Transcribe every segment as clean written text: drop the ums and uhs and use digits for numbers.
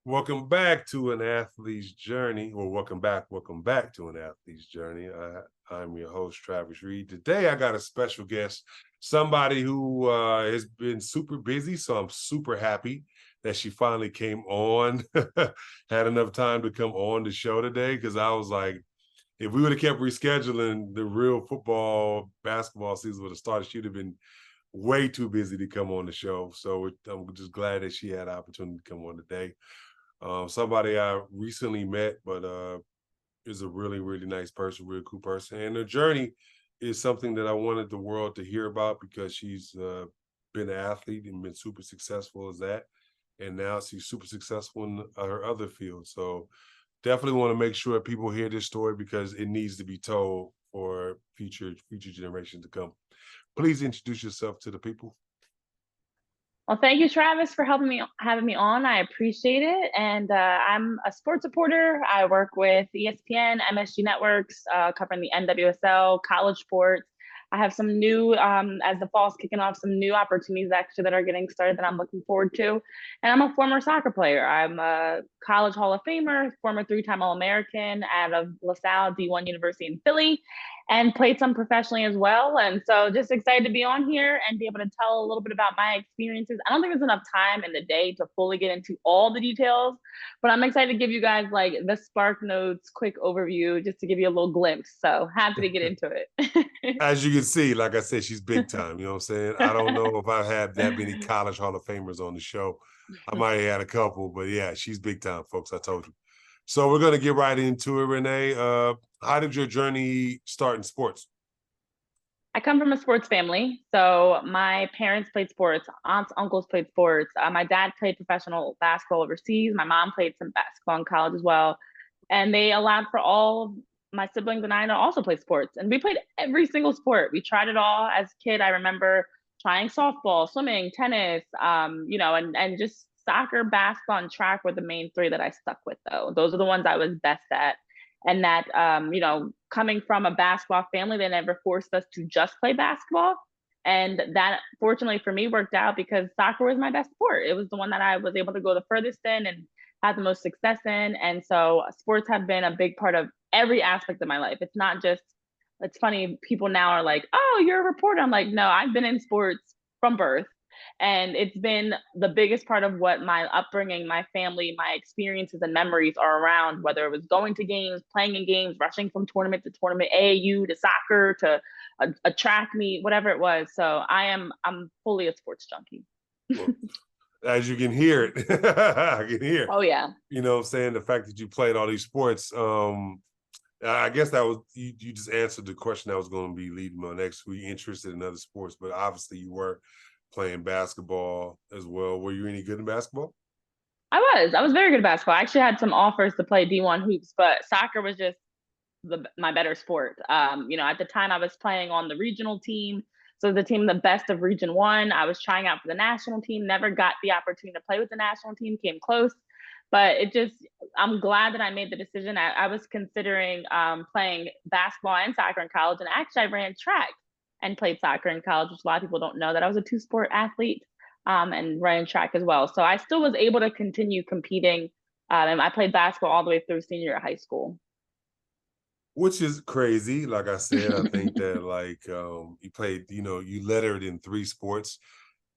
Welcome back to an athlete's journey, or welcome back to an athlete's journey. I'm your host, Travis Reed. Today, I got a special guest, somebody who has been super busy. So I'm super happy that she finally came on, had enough time to come on the show today. Because I was like, if we would have kept rescheduling, the real football, basketball season would have started. She'd have been way too busy to come on the show. So I'm just glad that she had the opportunity to come on today. Somebody I recently met, but is a really, really nice person, really cool person. And her journey is something that I wanted the world to hear about because she's been an athlete and been super successful as that. And now she's super successful in her other field. So definitely want to make sure people hear this story because it needs to be told for future generations to come. Please introduce yourself to the people. Well, thank you, Travis, for having me on. I appreciate it. And I'm a sports reporter. I work with ESPN, MSG Networks, covering the NWSL, college sports. I have some new, as the fall's kicking off, some new opportunities actually that are getting started that I'm looking forward to. And I'm a former soccer player. I'm a college Hall of Famer, former three-time All-American out of LaSalle D1 University in Philly, and played some professionally as well. And so just excited to be on here and be able to tell a little bit about my experiences. I don't think there's enough time in the day to fully get into all the details, but I'm excited to give you guys like the Spark Notes quick overview just to give you a little glimpse. So happy to get into it. As you can see, like I said, she's big time. You know what I'm saying? I don't know if I have that many college Hall of Famers on the show. I might have had a couple, but yeah, she's big time, folks. I told you. So we're gonna get right into it, Renee. How did your journey start in sports? I come from a sports family. So my parents played sports, aunts, uncles played sports. My dad played professional basketball overseas. My mom played some basketball in college as well. And they allowed for all my siblings and I to also play sports. And we played every single sport. We tried it all as a kid. I remember trying softball, swimming, tennis, and just soccer, basketball, and track were the main three that I stuck with, though. Those are the ones I was best at. And that, coming from a basketball family, they never forced us to just play basketball. And that, fortunately for me, worked out because soccer was my best sport. It was the one that I was able to go the furthest in and had the most success in. And so sports have been a big part of every aspect of my life. It's not just, it's funny, people now are like, oh, you're a reporter. I'm like, no, I've been in sports from birth. And it's been the biggest part of what my upbringing, my family, my experiences and memories are around, whether it was going to games, playing in games, rushing from tournament to tournament, AAU to soccer to a track meet, whatever it was. So I'm fully a sports junkie. Well, as you can hear it, I can hear. Oh yeah. You know what I'm saying? The fact that you played all these sports. I guess that was you just answered the question I was going to be leading on next. Were you interested in other sports? But obviously you were playing basketball as well. Were you any good in basketball? I was very good at basketball. I actually had some offers to play D1 hoops, but soccer was just my better sport. At the time I was playing on the regional team. So the team, the best of Region One. I was trying out for the national team, never got the opportunity to play with the national team, came close. But I'm glad that I made the decision. I was considering playing basketball and soccer in college. And actually, I ran track and played soccer in college, which a lot of people don't know that I was a two-sport athlete and running track as well. So I still was able to continue competing. And I played basketball all the way through senior year of high school. Which is crazy. Like I said, I think that you played, you lettered in three sports.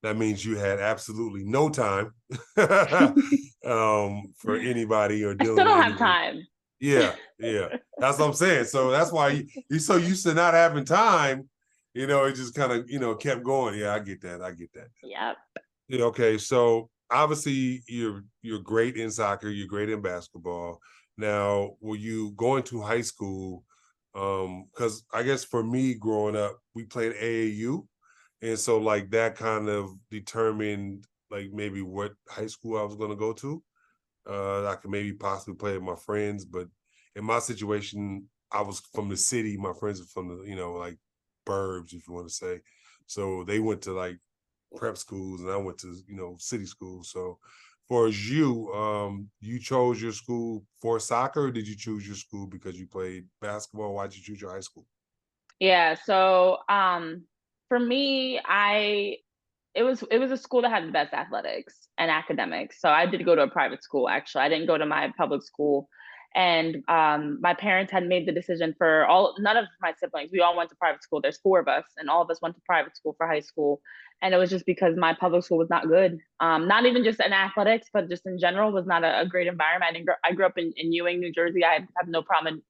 That means you had absolutely no time for anybody or I still dealing with don't have anything. time. Yeah, yeah. That's what I'm saying. So that's why you're so used to not having time, it just kind of, kept going. Yeah, I get that. I get that. Yep. Yeah, okay, so obviously you're great in soccer, you're great in basketball. Now, were you going to high school? Because I guess for me growing up, we played AAU, and so like that kind of determined like maybe what high school I was going to go to. I could maybe possibly play with my friends, but in my situation, I was from the city. My friends are from the like burbs, if you want to say. So they went to like prep schools and I went to, city schools. So for as you chose your school for soccer, or did you choose your school because you played basketball? Why'd you choose your high school? Yeah. So for me, it was a school that had the best athletics and academics. So I did go to a private school, actually. I didn't go to my public school. And my parents had made the decision for none of my siblings. We all went to private school. There's four of us, and all of us went to private school for high school. And it was just because my public school was not good. Not even just in athletics, but just in general was not a great environment. I grew up in Ewing, New Jersey. I have no problem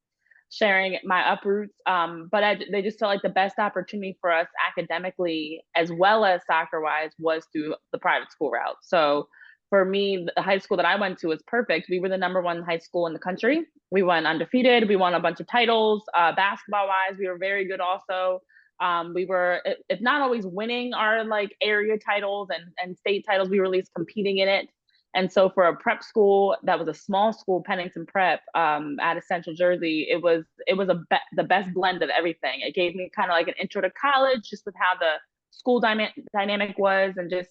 sharing my uproots. But they just felt like the best opportunity for us academically as well as soccer wise was through the private school route. So for me, the high school that I went to was perfect. We were the number one high school in the country. We went undefeated. We won a bunch of titles. Basketball wise, we were very good also. We were, if not always winning our like area titles and state titles, we were at least competing in it. And so for a prep school that was a small school, Pennington Prep, out of Central Jersey, the best blend of everything. It gave me kind of like an intro to college, just with how the school dynamic was, and just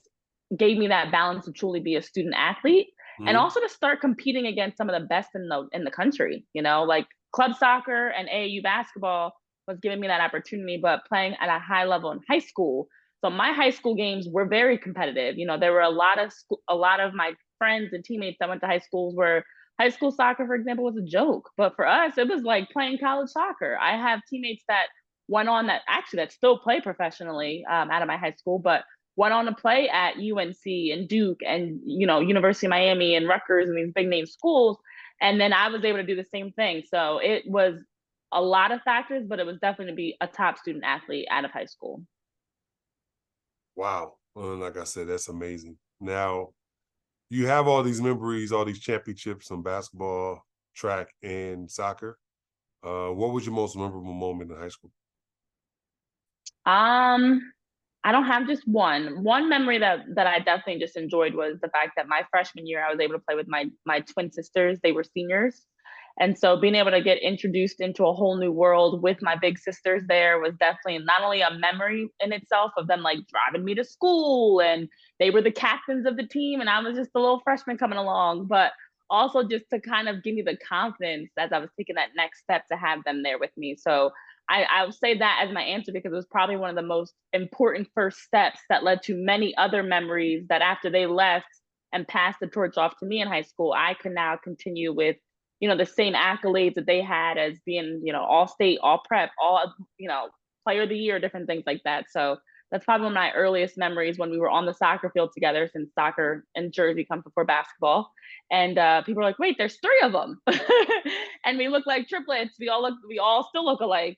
gave me that balance to truly be a student athlete, and Mm-hmm. also to start competing against some of the best in the country. You know, like club soccer and AAU basketball was giving me that opportunity, but playing at a high level in high school. So my high school games were very competitive. You know, there were a lot of my friends and teammates that went to high schools where high school soccer, for example, was a joke. But for us, it was like playing college soccer. I have teammates that went on that still play professionally out of my high school, but went on to play at UNC and Duke and University of Miami and Rutgers and these big name schools. And then I was able to do the same thing. So it was a lot of factors, but it was definitely to be a top student athlete out of high school. Wow. Well, like I said, that's amazing. Now, you have all these memories, all these championships in basketball, track, and soccer. What was your most memorable moment in high school? Um, I don't have just one. One memory that I definitely just enjoyed was the fact that my freshman year I was able to play with my twin sisters. They were seniors. And so being able to get introduced into a whole new world with my big sisters there was definitely not only a memory in itself of them like driving me to school, and they were the captains of the team and I was just a little freshman coming along, but also just to kind of give me the confidence as I was taking that next step to have them there with me. So I would say that as my answer because it was probably one of the most important first steps that led to many other memories that after they left and passed the torch off to me in high school, I can now continue with, the same accolades that they had as being, all state, all prep, all, player of the year, different things like that. So that's probably one of my earliest memories when we were on the soccer field together, since soccer in Jersey comes before basketball. And people are like, wait, there's three of them. And we look like triplets. We all still look alike.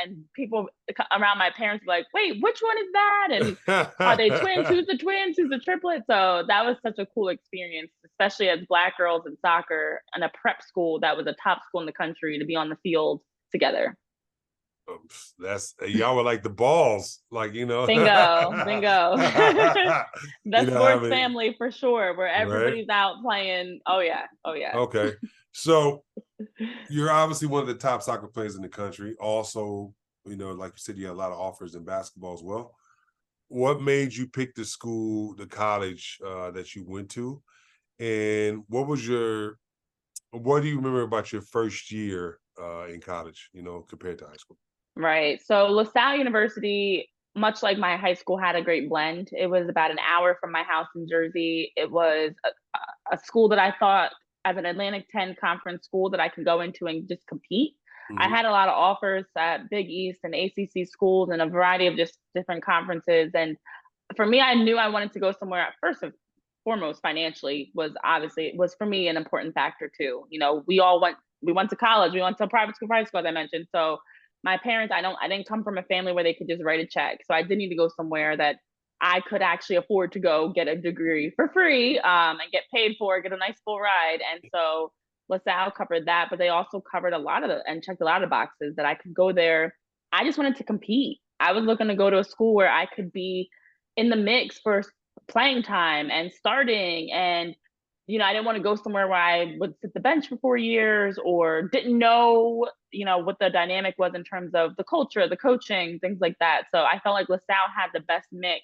And people around my parents were like, wait, which one is that? And are they twins? Who's the twins? Who's the triplets? So that was such a cool experience, especially as Black girls in soccer and a prep school that was a top school in the country, to be on the field together. That's y'all were like the balls, like Bingo, bingo. you The know sports having family for sure, where right. everybody's out playing. Oh yeah, oh yeah. Okay, so you're obviously one of the top soccer players in the country. Also, like you said, you had a lot of offers in basketball as well. What made you pick the college that you went to, and what do you remember about your first year in college? Compared to high school. Right. So LaSalle University, much like my high school, had a great blend. It was about an hour from my house in Jersey. It was a school that I thought, as an Atlantic 10 conference school, that I could go into and just compete. I Hmm. had a lot of offers at Big East and ACC schools and a variety of just different conferences. And for me, I knew I wanted to go somewhere at first and foremost financially was for me an important factor too. We went to college, we went to private school, as I mentioned. So my parents, I didn't come from a family where they could just write a check. So I did need to go somewhere that I could actually afford to go get a degree for free, and get paid for, get a nice full ride. And so LaSalle covered that, but they also covered and checked a lot of boxes that I could go there. I just wanted to compete. I was looking to go to a school where I could be in the mix for playing time and starting. And I didn't want to go somewhere where I would sit the bench for 4 years or didn't know, what the dynamic was in terms of the culture, the coaching, things like that. So I felt like LaSalle had the best mix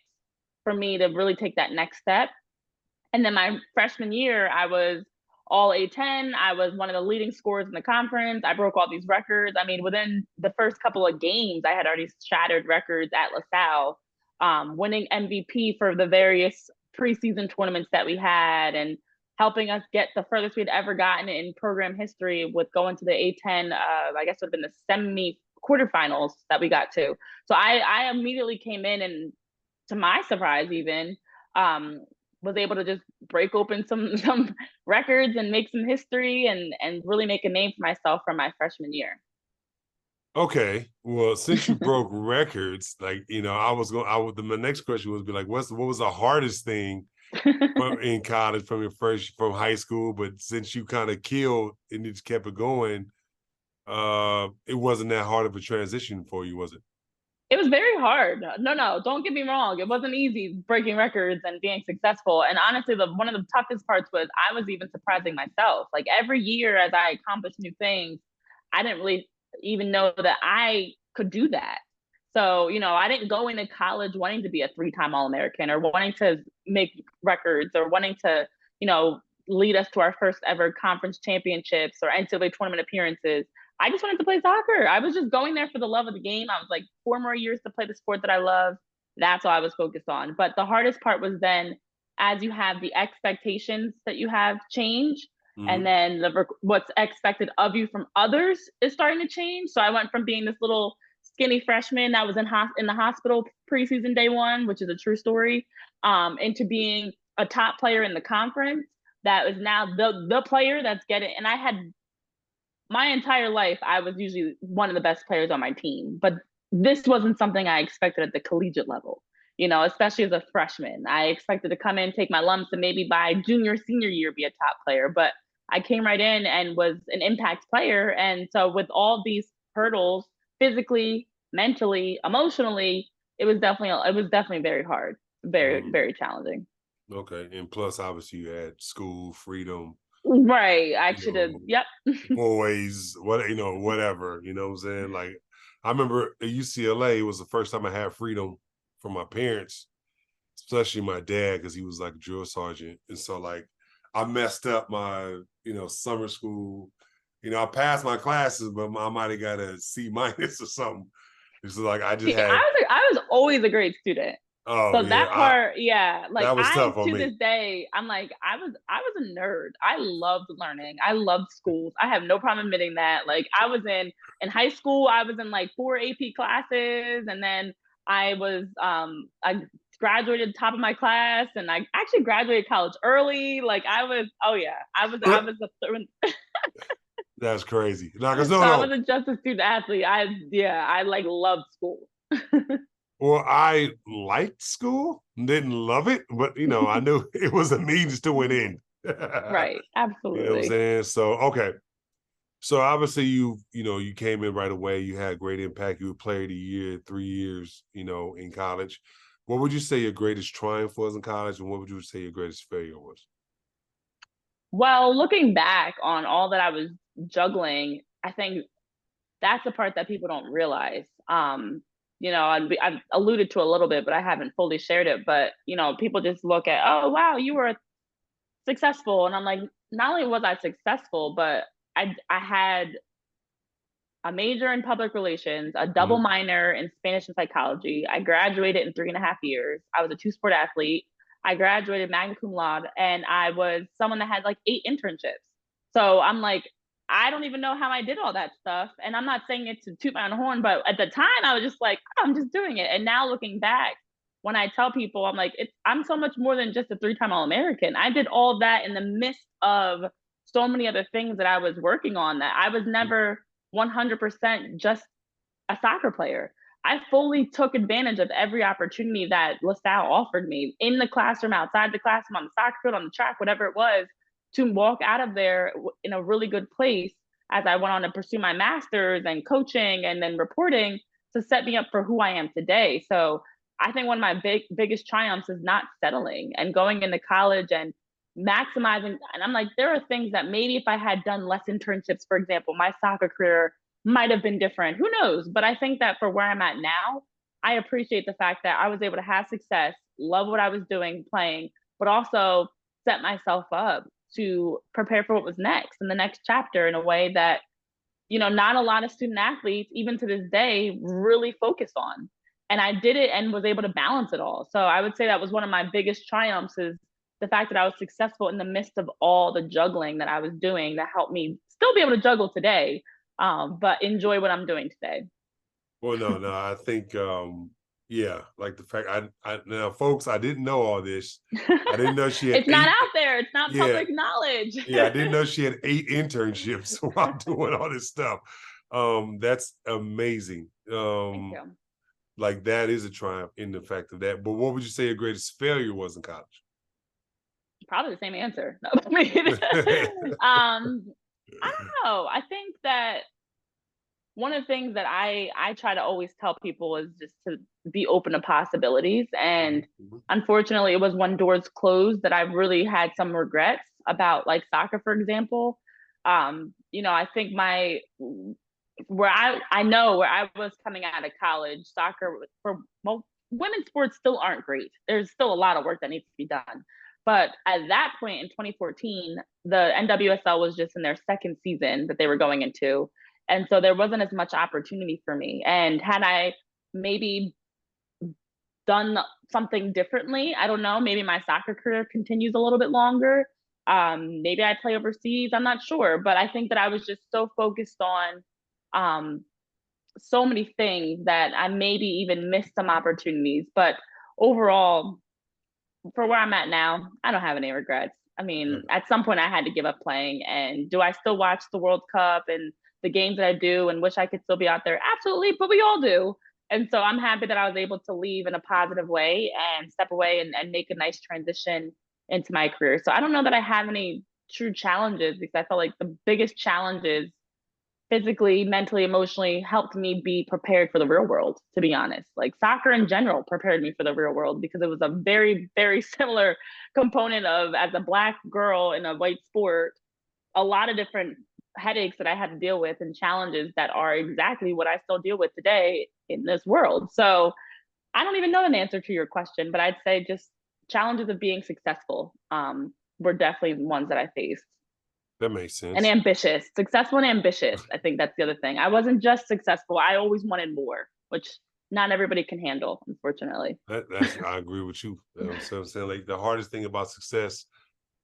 for me to really take that next step. And then my freshman year, I was all A10. I was one of the leading scorers in the conference. I broke all these records. I mean, within the first couple of games, I had already shattered records at LaSalle. winning MVP for the various preseason tournaments that we had, and helping us get the furthest we'd ever gotten in program history with going to the A10, I guess would have been the semi quarterfinals that we got to. So I immediately came in, and to my surprise even, was able to just break open some records and make some history, and really make a name for myself from my freshman year. Okay, well, since you broke records, like my next question was be like, what was the hardest thing in college from from high school? But since you kind of killed and you just kept it going, it wasn't that hard of a transition for you, was it? It was very hard. No, don't get me wrong. It wasn't easy breaking records and being successful. And honestly, one of the toughest parts was I was even surprising myself. Like every year as I accomplished new things, I didn't really even know that I could do that. So, I didn't go into college wanting to be a 3-time All-American, or wanting to make records, or wanting to, lead us to our first ever conference championships or NCAA tournament appearances. I just wanted to play soccer. I was just going there for the love of the game. I was like, 4 more years to play the sport that I love. That's all I was focused on. But the hardest part was then, as you have the expectations that you have change, and then what's expected of you from others is starting to change. So I went from being this little skinny freshman that was in the hospital preseason day one, which is a true story, into being a top player in the conference that is now the player that's getting. And I had my entire life, I was usually one of the best players on my team, but this wasn't something I expected at the collegiate level, especially as a freshman. I expected to come in, take my lumps, and maybe by junior, senior year be a top player. But I came right in and was an impact player. And so with all these hurdles, physically, mentally, emotionally, it was definitely very hard, very, very challenging. Okay, and plus, obviously, you had school freedom, Right. I you should have. know, Yep. boys, whatever. You know what I'm saying? Like, I remember at UCLA, it was the first time I had freedom from my parents, especially my dad, because he was like a drill sergeant, and so like I messed up my summer school. I passed my classes, but I might have got a C minus or something. It's like I just See, had. I was always a great student. Oh So yeah, that part, yeah, like that was I tough on to me. this day, I'm like, I was a nerd. I loved learning. I loved schools. I have no problem admitting that. Like I was in high school, I was in like 4 AP classes, and then I graduated top of my class, and I actually graduated college early. Like oh yeah, I was That's crazy. No, because so I no. wasn't just a student athlete. I like loved school. Well, I liked school, didn't love it, but I knew it was a means to an end. Right, You know what I'm absolutely. saying? So okay. So obviously you came in right away. You had great impact. You were player of the year 3 years, in college. What would you say your greatest triumph was in college, and what would you say your greatest failure was? Well, looking back on all that I was juggling, I think that's the part that people don't realize. I've alluded to a little bit, but I haven't fully shared it. But people just look at, oh wow, you were successful, and I'm like, not only was I successful, but I had a major in public relations, a double Mhm. minor in Spanish and psychology. I graduated in 3.5 years. I was a 2-sport athlete. I graduated magna cum laude, and I was someone that had like 8 internships. So I'm like, I don't even know how I did all that stuff. And I'm not saying it to toot my own horn, but at the time I was just like, oh, I'm just doing it. And now looking back, when I tell people, I'm like, I'm so much more than just a 3-time All-American. I did all that in the midst of so many other things that I was working on, that I was never 100% just a soccer player. I fully took advantage of every opportunity that LaSalle offered me, in the classroom, outside the classroom, on the soccer field, on the track, whatever it was, to walk out of there in a really good place as I went on to pursue my master's and coaching and then reporting, to set me up for who I am today. So I think one of my biggest triumphs is not settling and going into college and maximizing. And I'm like, there are things that maybe if I had done less internships, for example, my soccer career might have been different. Who knows? But I think that for where I'm at now, I appreciate the fact that I was able to have success, love what I was doing, playing, but also set myself up to prepare for what was next in the next chapter, in a way that, not a lot of student athletes, even to this day, really focus on. and I did it and was able to balance it all. So I would say that was one of my biggest triumphs, is the fact that I was successful in the midst of all the juggling that I was doing, that helped me still be able to juggle today, but enjoy what I'm doing today. Well, no, I think yeah, like the fact I now folks, I didn't know all this. I didn't know she had It's not eight. out there. It's not Yeah, public knowledge. yeah, I didn't know she had 8 internships while doing all this stuff. That's amazing. Thank you. Like that is a triumph in the fact of that. But what would you say your greatest failure was in college? Probably the same answer. No, I mean, I don't know. I think that one of the things that I try to always tell people is just to be open to possibilities. And Mhm. unfortunately, it was when doors closed that I really had some regrets about, like, soccer, for example. I think I know where I was coming out of college, soccer for most women's sports still aren't great. There's still a lot of work that needs to be done. But at that point in 2014, the NWSL was just in their second season that they were going into. And so there wasn't as much opportunity for me. And had I maybe done something differently, I don't know, maybe my soccer career continues a little bit longer. Maybe I play overseas, I'm not sure. But I think that I was just so focused on um, so many things that I maybe even missed some opportunities. But overall, for where I'm at now, I don't have any regrets. I Yeah. mean, at some point I had to give up playing. And do I still watch the World Cup and the games that I do and wish I could still be out there? Absolutely, but we all do. And so I'm happy that I was able to leave in a positive way and step away and make a nice transition into my career. So I don't know that I have any true challenges, because I felt like the biggest challenges physically, mentally, emotionally helped me be prepared for the real world, to be honest. Like, soccer in general prepared me for the real world, because it was a very, very similar component of, as a Black girl in a white sport, a lot of different headaches that I had to deal with and challenges that are exactly what I still deal with today in this world. So I don't even know an answer to your question, but I'd say just challenges of being successful were definitely ones that I faced. That makes And sense. ambitious, successful and ambitious. I think that's the other thing. I wasn't just successful. I always wanted more, which not everybody can handle, unfortunately. That's I agree with you. So I'm saying, like, the hardest thing about success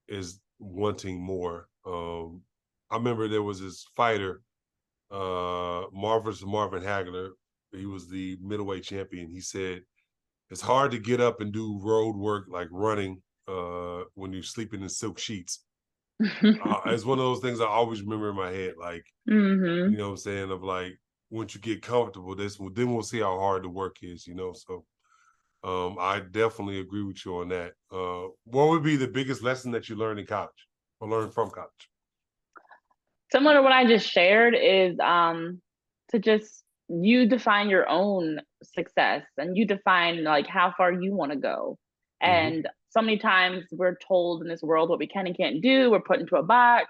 is wanting more. I remember there was this fighter, Marvin Hagler. He was the middleweight champion. He said it's hard to get up and do road work like running when you're sleeping in silk sheets. It's one of those things I always remember in my head. Like, you Hmm. know what I'm saying, of like, once you get comfortable, then we'll see how hard the work is, So I definitely agree with you on that. What would be the biggest lesson that you learned in college or learned from college? Similar to what I just shared is to just, you define your own success and you define, like, how far you want to go. Hmm. And so many times we're told in this world what we can and can't do. We're put into a box.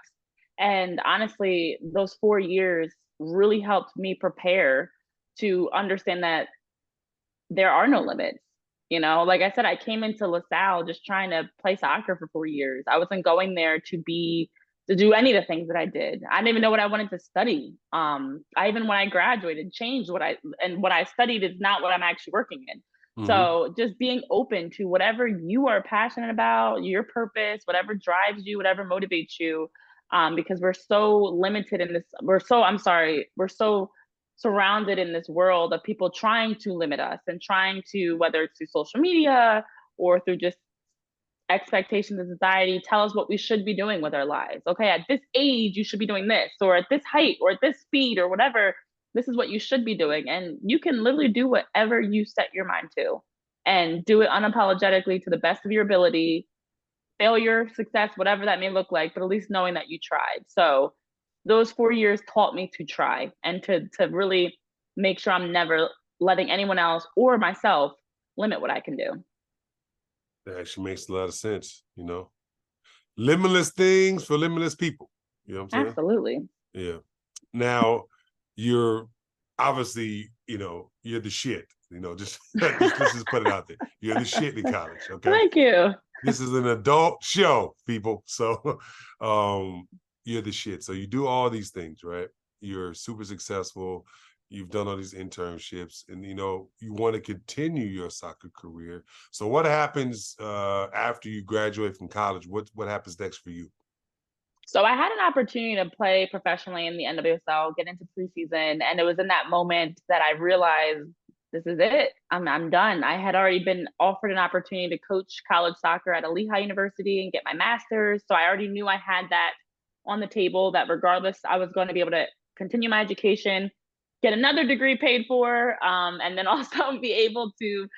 And honestly, those 4 years really helped me prepare to understand that there are no limits. Like I said, I came into LaSalle just trying to play soccer for 4 years. I wasn't going there to do any of the things that I did. I didn't even know what I wanted to study. I even, when I graduated, changed what I studied is not what I'm actually working in. Hmm. So just being open to whatever you are passionate about, your purpose, whatever drives you, whatever motivates you, because we're so limited in this. We're so surrounded in this world of people trying to limit us and trying to, whether it's through social media or through just expectations of society, tell us what we should be doing with our lives. Okay, at this age you should be doing this, or at this height, or at this speed, or whatever. This is what you should be doing, and you can literally do whatever you set your mind to, and do it unapologetically to the best of your ability. Failure, success, whatever that may look like, but at least knowing that you tried. So those 4 years taught me to try and to really make sure I'm never letting anyone else or myself limit what I can do. That actually makes a lot of sense. Limitless things for limitless people. You know what I'm saying? Absolutely. Yeah. Now, you're obviously, you're the shit. Just let's just put it out there. You're the shit in college. Okay. Thank you. This is an adult show, people. So you're the shit. So you do all these things, right? You're super successful. you've done all these internships, and you want to continue your soccer career. So what happens after you graduate from college? What happens next for you? So I had an opportunity to play professionally in the NWSL, get into preseason, and it was in that moment that I realized this is it. I'm done. I had already been offered an opportunity to coach college soccer at a Lehigh University and get my master's. So I already knew I had that on the table, that regardless, I was going to be able to continue my education, get another degree paid for, and then also be able to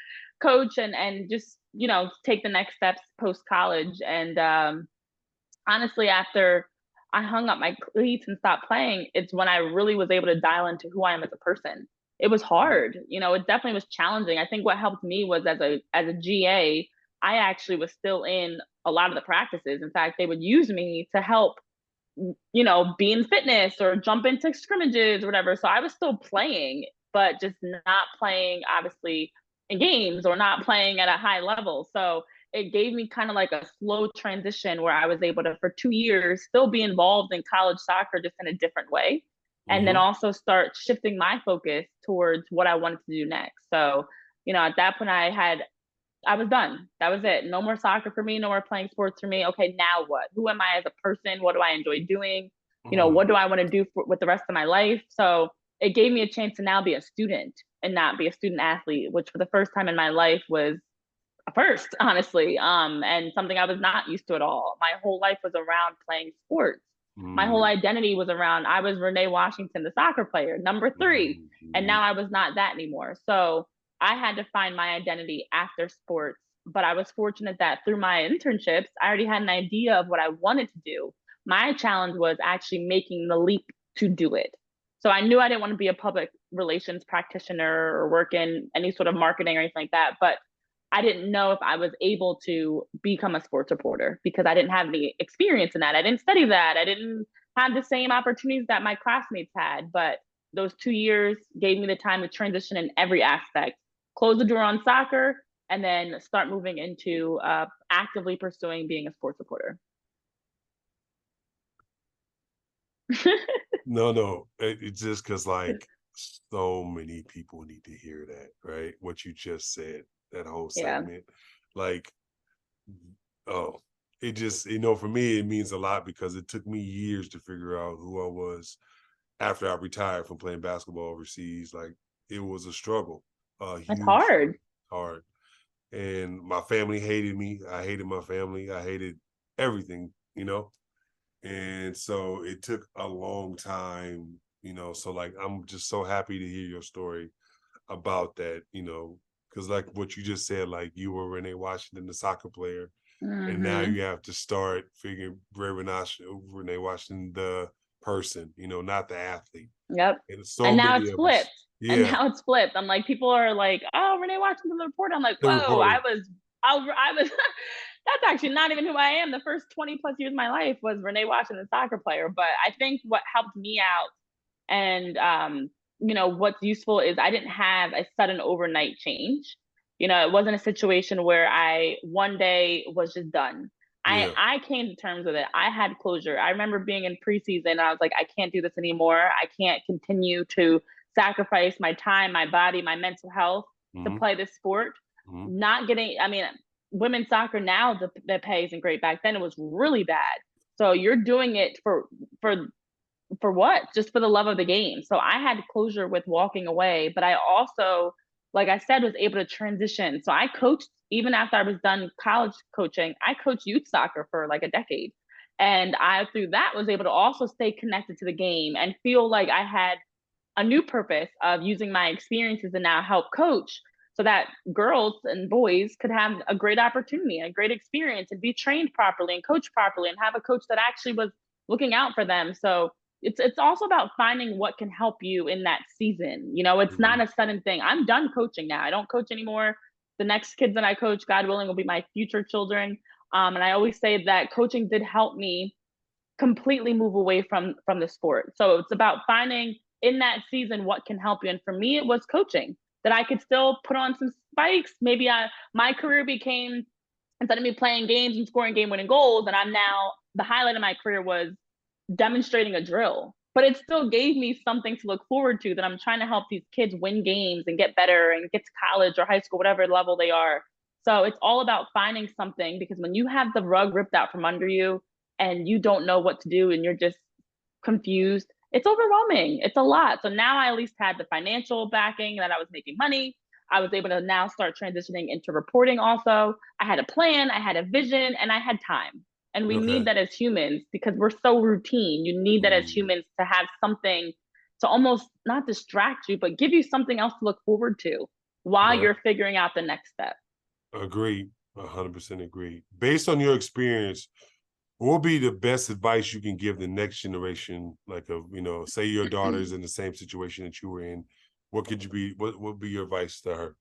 coach and just, take the next steps post college. And honestly, after I hung up my cleats and stopped playing, it's when I really was able to dial into who I am as a person. It was hard, it definitely was challenging. I think what helped me was as a GA, I actually was still in a lot of the practices. In fact, they would use me to help, be in fitness or jump into scrimmages or whatever. So I was still playing, but just not playing obviously in games or not playing at a high level. So it gave me kind of like a slow transition where I was able to, for 2 years, still be involved in college soccer just in a different way. And then Mm-hmm. also start shifting my focus towards what I wanted to do next. So, at that point, I was done. That was it. No more soccer for me. No more playing sports for me. Okay, now what? Who am I as a person? What do I enjoy doing? What do I want to do with the rest of my life? So it gave me a chance to now be a student and not be a student athlete, which for the first time in my life was a first, honestly, and something I was not used to at all. My whole life was around playing sports. My whole Mm-hmm. identity was around, I was Renee Washington, the soccer player, number 3. And Mm-hmm. now I was not that anymore. So I had to find my identity after sports. But I was fortunate that through my internships, I already had an idea of what I wanted to do. My challenge was actually making the leap to do it. So I knew I didn't want to be a public relations practitioner or work in any sort of marketing or anything like that. But I didn't know if I was able to become a sports reporter because I didn't have any experience in that. I didn't study that. I didn't have the same opportunities that my classmates had. But those 2 years gave me the time to transition in every aspect, close the door on soccer, and then start moving into actively pursuing being a sports reporter. No, it's just because like so many people need to hear that, right? What you just said, that whole Yeah, segment, like, oh, it just, for me, it means a lot because it took me years to figure out who I was after I retired from playing basketball overseas. Like, it was a struggle, a it's huge struggle, hard. hard. And my family hated me. I hated my family. I hated everything. And so it took a long time. So like I'm just so happy to hear your story about that, because like what you just said, like you were Renee Washington, the soccer player, and now Mm-hmm. you have to start figuring Renee Washington, the person, not the athlete. Yep. And so And now many it's of us, flipped. And yeah, now it's flipped. I'm like, people are like, "Oh, Renee Washington, the reporter." I'm like, the "Whoa, I reporter. was, I was." That's actually not even who I am. The first 20 plus years of my life was Renee Washington, the soccer player. But I think what helped me out, and what's useful is I didn't have a sudden overnight change. It wasn't a situation where I one day was just done. I Yeah. I came to terms with it. I had closure. I remember being in preseason and I was like, I can't do this anymore. I can't continue to sacrifice my time, my body, my mental health to Hmm. play this sport. Hmm. Not getting, I mean, women's soccer now, the pay isn't great. Back then it was really bad. So you're doing it for for what? Just for the love of the game. So I had closure with walking away, but I also, like I said, was able to transition. So I coached even after I was done college coaching. I coached youth soccer for like a decade. And I, through that, was able to also stay connected to the game and feel like I had a new purpose of using my experiences and now help coach so that girls and boys could have a great opportunity and a great experience and be trained properly and coach properly and have a coach that actually was looking out for them. So it's also about finding what can help you in that season. It's not Hmm. a sudden thing. I'm done coaching now. I don't coach anymore. The next kids that I coach, God willing, will be my future children. And I always say that coaching did help me completely move away from the sport. So it's about finding in that season what can help you. And for me, it was coaching that I could still put on some spikes. Maybe my career became, instead of me playing games and scoring game winning goals, and I'm now, the highlight of my career was demonstrating a drill. but it still gave me something to look forward to, that I'm trying to help these kids win games and get better and get to college or high school, whatever level they are. So it's all about finding something, because when you have the rug ripped out from under you and you don't know what to do and you're just confused, it's overwhelming. It's a lot. So now I at least had the financial backing that I was making money. I was able to now start transitioning into reporting also. I had a plan, I had a vision, and I had time. And we need Okay. that as humans because we're so routine. You need that as Mm, humans to have something to almost not distract you, but give you something else to look forward to while right. you're figuring out the next step. Agreed. 100% agree. Based on your experience, what would be the best advice you can give the next generation? Like, say your daughter's in the same situation that you were in. What could you be? What would be your advice to her?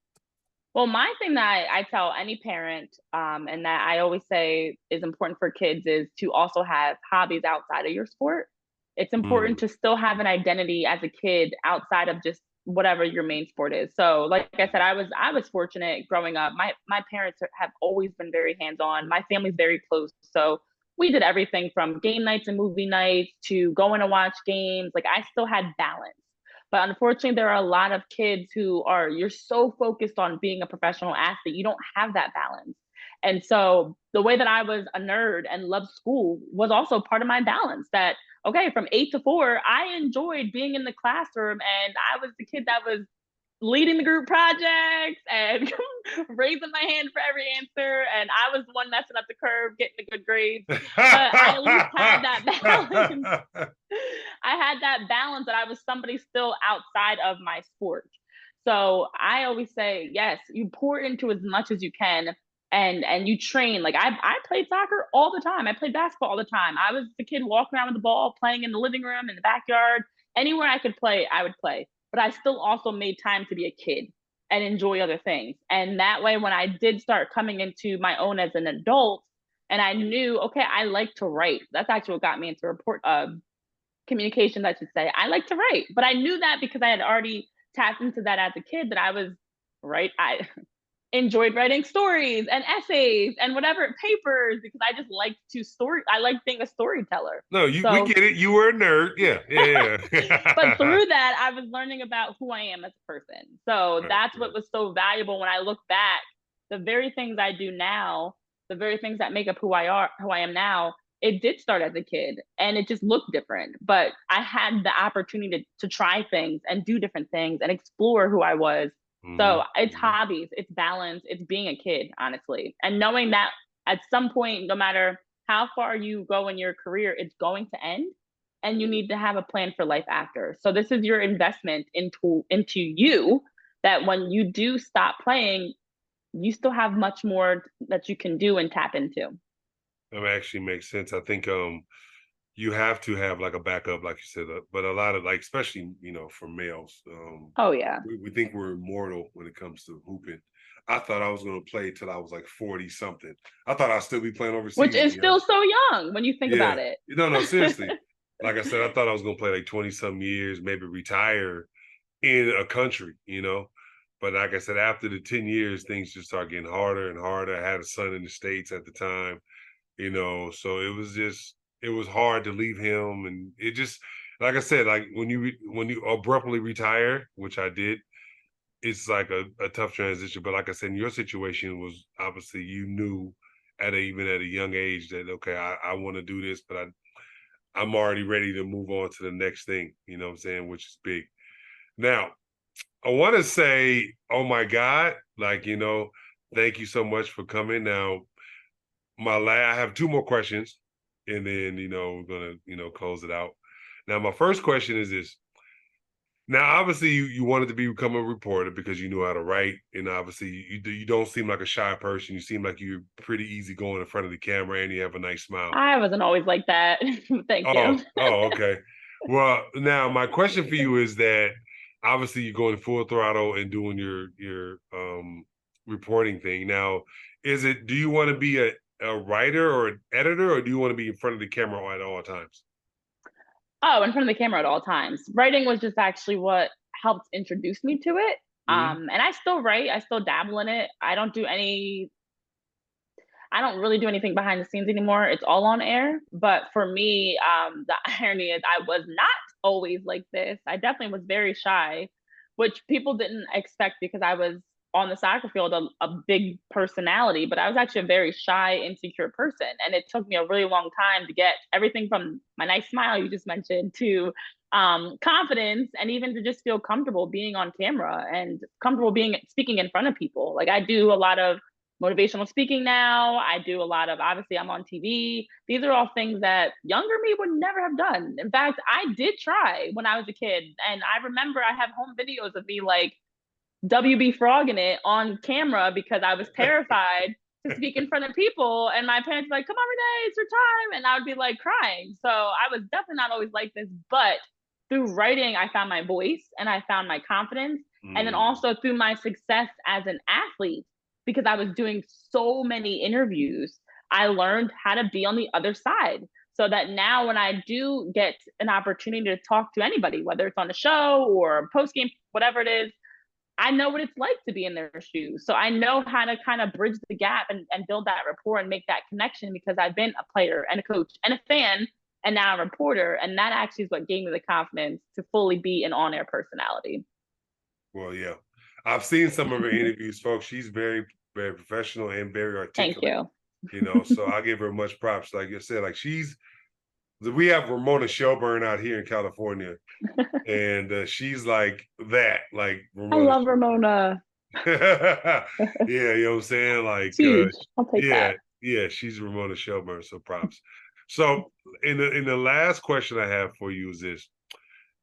Well, my thing that I tell any parent, and that I always say is important for kids, is to also have hobbies outside of your sport. It's important Mm, to still have an identity as a kid outside of just whatever your main sport is. So, like I said, I was fortunate growing up. My parents have always been very hands on. My family's very close, so we did everything from game nights and movie nights to going to watch games. Like I still had balance. But unfortunately, there are a lot of kids who are, you're so focused on being a professional athlete, you don't have that balance. And so the way that I was a nerd and loved school was also part of my balance. That, okay, from 8 to 4, I enjoyed being in the classroom, and I was the kid that was leading the group projects and raising my hand for every answer. And I was the one messing up the curve, getting the good grades. But I at least had that balance. I had that balance that I was somebody still outside of my sport. So I always say, yes, you pour into as much as you can, and you train. Like I played soccer all the time. I played basketball all the time. I was the kid walking around with the ball, playing in the living room, in the backyard, anywhere I could play, I would play. But I still also made time to be a kid and enjoy other things. And that way, when I did start coming into my own as an adult, and I knew, okay, I like to write. That's actually what got me into communications, I should say. I like to write, but I knew that because I had already tapped into that as a kid, that I was right. I enjoyed writing stories and essays and whatever papers, because I just liked to story. I like being a storyteller. No, we So, get it. You were a nerd. Yeah, yeah, but yeah. through that, I was learning about who I am as a person. So Right, that's right. what was so valuable when I look back. The very things I do now, the very things that make up who I am now, it did start as a kid and it just looked different. But I had the opportunity to try things and do different things and explore who I was. Hmm. So it's Hmm. hobbies, it's balance, it's being a kid, honestly. And knowing that at some point, no matter how far you go in your career, it's going to end, and you need to have a plan for life after. So this is your investment into you, that when you do stop playing, you still have much more that you can do and tap into. That actually makes sense. I think you have to have like a backup, like you said, but a lot of like, especially for males, Oh yeah. we think we're immortal when it comes to hooping. I thought I was going to play till I was like 40 something. I thought I'd still be playing Which overseas, to is be still honest. so young when you think Yeah. about it. No, no, seriously. Like I said, I thought I was going to play like 20 some years, maybe retire in a country. But like I said, after the 10 years, things just start getting harder and harder. I had a son in the States at the time, so it was hard to leave him. And it just, like I said, like when you abruptly retire, which I did, it's like a tough transition. But like I said, in your situation was obviously you knew even at a young age that, okay, I want to do this, but I'm already ready to move on to the next thing, you know what I'm saying, which is big. Now, I want to say, oh my God, thank you so much for coming. Now, I have two more questions, and then we're gonna close it out. Now, my first question is this. Now, obviously, you wanted to become a reporter because you knew how to write, and obviously, you don't seem like a shy person. You seem like you're pretty easy going in front of the camera, and you have a nice smile. I wasn't always like that. Thank you. Oh, okay. Well, now my question for you is that obviously you're going full throttle and doing your reporting thing. Now, do you want to be a writer or an editor, or do you want to be in front of the camera at all times? Oh, in front of the camera at all times. Writing was just actually what helped introduce me to it. Hmm. And I still write. I still dabble in it. I don't do any I don't really do anything behind the scenes anymore. It's all on air. But for me, the irony is I was not always like this. I definitely was very shy, which people didn't expect because I was on the soccer field a big personality, but I was actually a very shy, insecure person. And it took me a really long time to get everything from my nice smile you just mentioned to confidence, and even to just feel comfortable being on camera and comfortable being speaking in front of people. Like I do a lot of motivational speaking now. I do a lot of, obviously I'm on TV. These are all things that younger me would never have done. In fact, I did try when I was a kid. And I remember I have home videos of me like WB frogging it on camera because I was terrified to speak in front of people. And my parents were like, come on, Renee, it's your time. And I would be like crying. So I was definitely not always like this, but through writing, I found my voice and I found my confidence. And then also through my success as an athlete, because I was doing so many interviews, I learned how to be on the other side. So that now when I do get an opportunity to talk to anybody, whether it's on a show or post game, whatever it is, I know what it's like to be in their shoes. So I know how to kind of bridge the gap and build that rapport and make that connection because I've been a player and a coach and a fan and now a reporter. And that actually is what gave me the confidence to fully be an on air personality. Well, yeah. I've seen some of her interviews, folks. She's very, very professional and very Thank articulate, you. so I give her much props. Like you said, like we have Ramona Shelburne out here in California, and she's like that, like I Ramona love Ramona. yeah, you know what I'm saying? Like, It's huge. I'll take yeah, that. yeah, she's Ramona Shelburne, so props. So in the last question I have for you is this: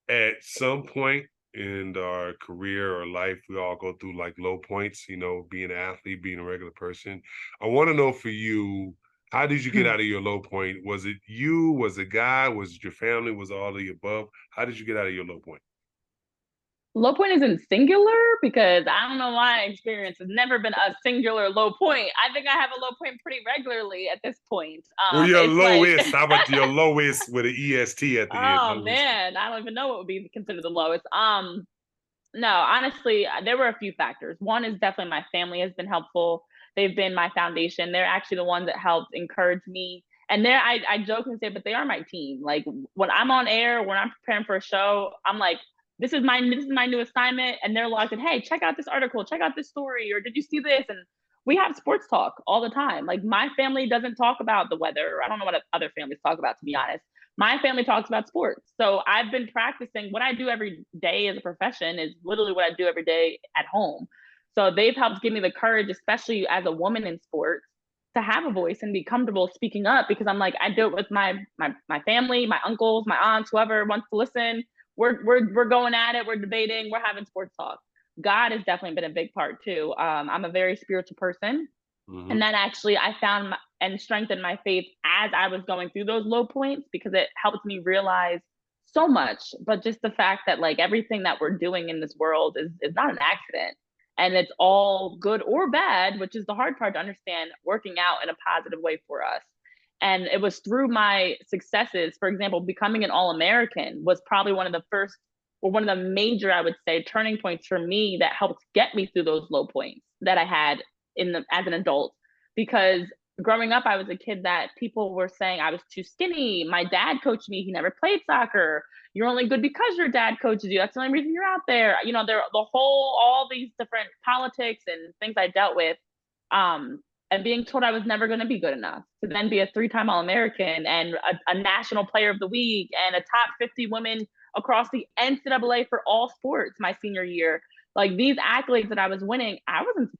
at some point in our career or life, we all go through like low points, being an athlete, being a regular person. I want to know for you, how did you get out of your low point? Was it you? Was it God? Was it your family? Was it all of the above? How did you get out of your low point? Low point isn't singular because I don't know why experience has never been a singular low point. I think I have a low point pretty regularly at this point. Well, your It's like, lowest, how about your lowest with an EST at the end? oh Lowest. man, I don't even know what would be considered the lowest. No, honestly, there were a few factors. One is definitely my family has been helpful. They've been my foundation. They're actually the ones that helped encourage me. And I joke and say, but they are my team. Like when I'm on air, when I'm preparing for a show, I'm like, this is my new assignment. And they're like, hey, check out this article, check out this story, or did you see this? And we have sports talk all the time. Like my family doesn't talk about the weather. I don't know what other families talk about, to be honest. My family talks about sports. So I've been practicing what I do every day as a profession is literally what I do every day at home. So they've helped give me the courage, especially as a woman in sports, to have a voice and be comfortable speaking up because I'm like, I do it with my family, my uncles, my aunts, whoever wants to listen. We're going at it, we're debating, we're having sports talk. God has definitely been a big part too. I'm a very spiritual person. And Mm-hmm. then actually I found and strengthened my faith as I was going through those low points because it helped me realize so much. But just the fact that like everything that we're doing in this world is not an accident. And it's all good or bad, which is the hard part to understand, working out in a positive way for us. And it was through my successes, for example, becoming an All American was probably one of the first or one of the major, I would say, turning points for me that helped get me through those low points that I had as an adult. Because growing up, I was a kid that people were saying I was too skinny. My dad coached me. He never played soccer. You're only good because your dad coaches you. That's the only reason you're out there. There all these different politics and things I dealt with. And being told I was never going to be good enough to then be a 3-time All-American and a national player of the week and a top 50 women across the NCAA for all sports my senior year. Like these accolades that I was winning, I wasn't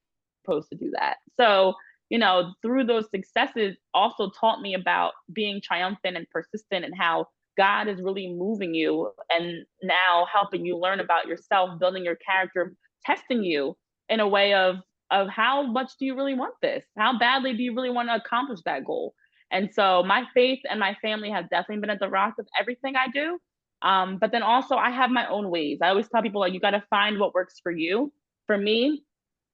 supposed to do that. So, through those successes also taught me about being triumphant and persistent and how God is really moving you and now helping you learn about yourself, building your character, testing you in a way of how much do you really want this? How badly do you really want to accomplish that goal? And so my faith and my family have definitely been at the rock of everything I do. But then also I have my own ways. I always tell people like you got to find what works for you. For me,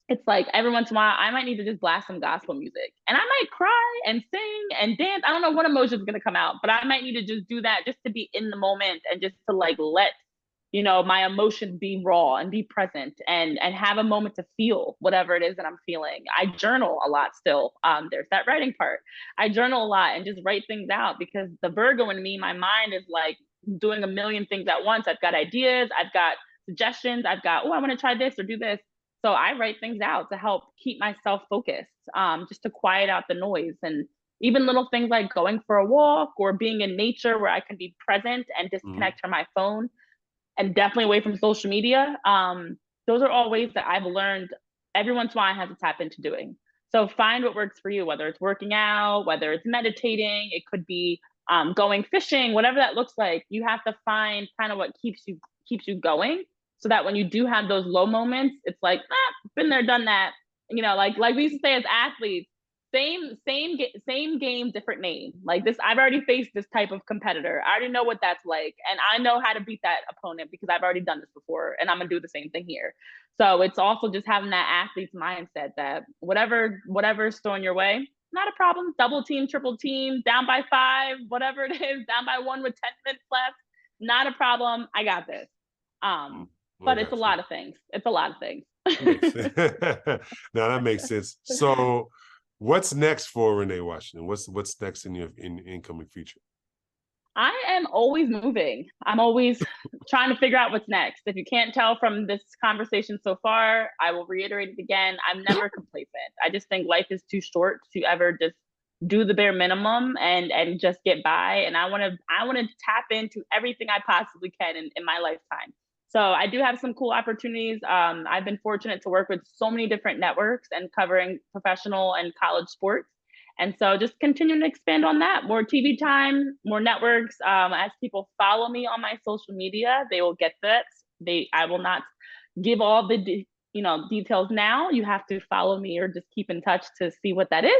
it's like every once in a while I might need to just blast some gospel music and I might cry and sing and dance. I don't know what emotion is going to come out, but I might need to just do that just to be in the moment and just to like let my emotions be raw and be present and have a moment to feel whatever it is that I'm feeling. I journal a lot still. There's that writing part. I journal a lot and just write things out, because the Virgo in me, my mind is like doing a million things at once. I've got ideas, I've got suggestions, I've got, oh, I want to try this or do this. So I write things out to help keep myself focused, just to quiet out the noise. And even little things like going for a walk or being in nature where I can be present and disconnect from my phone, and definitely away from social media. Those are all ways that I've learned every once in a while I have to tap into doing. So find what works for you, whether it's working out, whether it's meditating, it could be going fishing, whatever that looks like. You have to find kind of what keeps you going, so that when you do have those low moments, it's like, been there, done that. Like we used to say as athletes, same game, different name. Like this, I've already faced this type of competitor. I already know what that's like, and I know how to beat that opponent because I've already done this before, and I'm gonna do the same thing here. So it's also just having that athlete's mindset that whatever's thrown your way, not a problem. Double team, triple team, down by 5, whatever it is, down by 1 with 10 minutes left, not a problem. I got this. But it's a lot of things. It's a lot of things. Now that makes sense. So what's next for Renee Washington? What's next in your incoming future? I am always moving. I'm always trying to figure out what's next. If you can't tell from this conversation so far, I will reiterate it again. I'm never complacent. I just think life is too short to ever just do the bare minimum and just get by. And I want to tap into everything I possibly can in my lifetime. So I do have some cool opportunities. I've been fortunate to work with so many different networks and covering professional and college sports. And so just continuing to expand on that, more TV time, more networks. As people follow me on my social media, they will get that. I will not give all the details now. You have to follow me or just keep in touch to see what that is.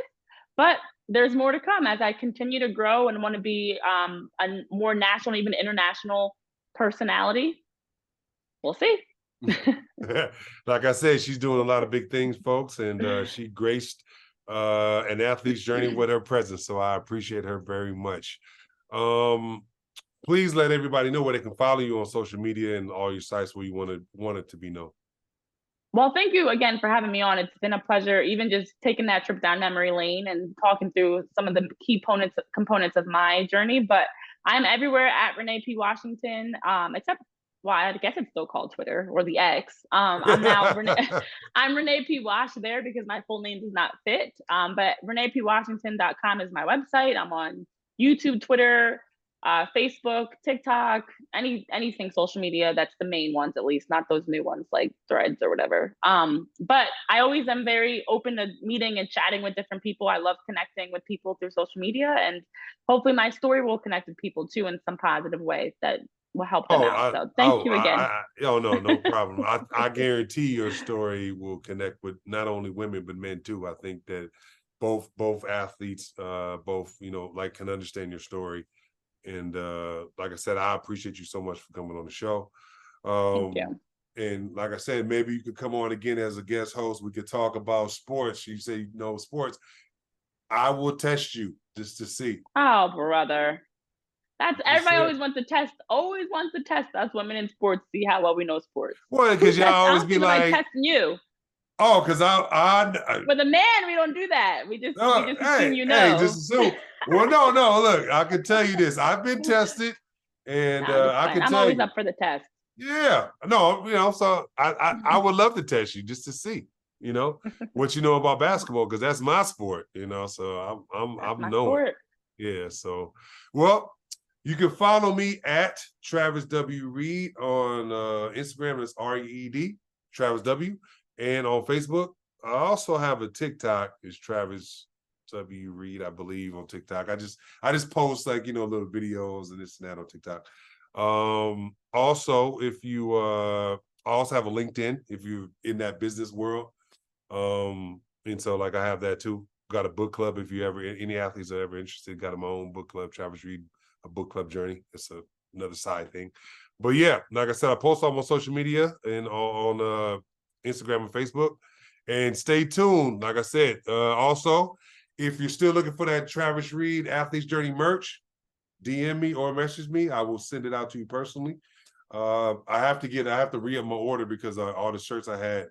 But there's more to come as I continue to grow and want to be a more national, even international personality. We'll see. Like I said, she's doing a lot of big things, folks, and she graced an athlete's journey with her presence. So I appreciate her very much. Please let everybody know where they can follow you on social media and all your sites where you want it to be known. Well, thank you again for having me on. It's been a pleasure, even just taking that trip down memory lane and talking through some of the key components of my journey. But I'm everywhere at Renee P. Washington, except, well, I guess it's still called Twitter or the X. I'm now I'm Renee P. Wash there because my full name does not fit. But ReneePWashington.com is my website. I'm on YouTube, Twitter, Facebook, TikTok, anything social media. That's the main ones, at least, not those new ones like Threads or whatever. But I always am very open to meeting and chatting with different people. I love connecting with people through social media, and hopefully my story will connect with people too in some positive way that will help them out. So thank you again. No problem. I guarantee your story will connect with not only women but men too. I think that both athletes, can understand your story. And like I said, I appreciate you so much for coming on the show. Thank you. And like I said, maybe you could come on again as a guest host. We could talk about sports. You say you know sports. I will test you just to see. Oh, brother. That's everybody always wants to test us women in sports, see how well we know sports. Well, because y'all always be like testing you. Oh, because with a man, we don't do that. We just assume you know. Hey, just assume. Well, no. Look, I can tell you this. I've been tested, and I'm always up for the test. Yeah, no, so I would love to test you just to see, what you know about basketball, because that's my sport, so I'm knowing. Sport. Yeah, so well. You can follow me at Travis W. Reed on Instagram. It's REED, Travis W. And on Facebook, I also have a TikTok. It's Travis W. Reed, I believe, on TikTok. I just post little videos and this and that on TikTok. Also, if you also have a LinkedIn if you're in that business world. And so I have that too. Got a book club if any athletes are ever interested. Got my own book club, Travis Reed. A book club journey. It's another side thing. But yeah, like I said, I post on my social media and on Instagram and Facebook. And stay tuned. Like I said, also, if you're still looking for that Travis Reed Athlete's Journey merch, DM me or message me. I will send it out to you personally. I have to re-up my order because all the shirts I had,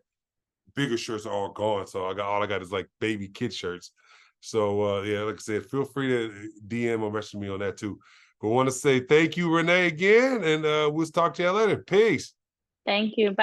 bigger shirts are all gone. So all I got is like baby kid shirts. So yeah, like I said, feel free to DM or message me on that too. But want to say thank you, Renee, again, and we'll talk to you later. Peace. Thank you. Bye.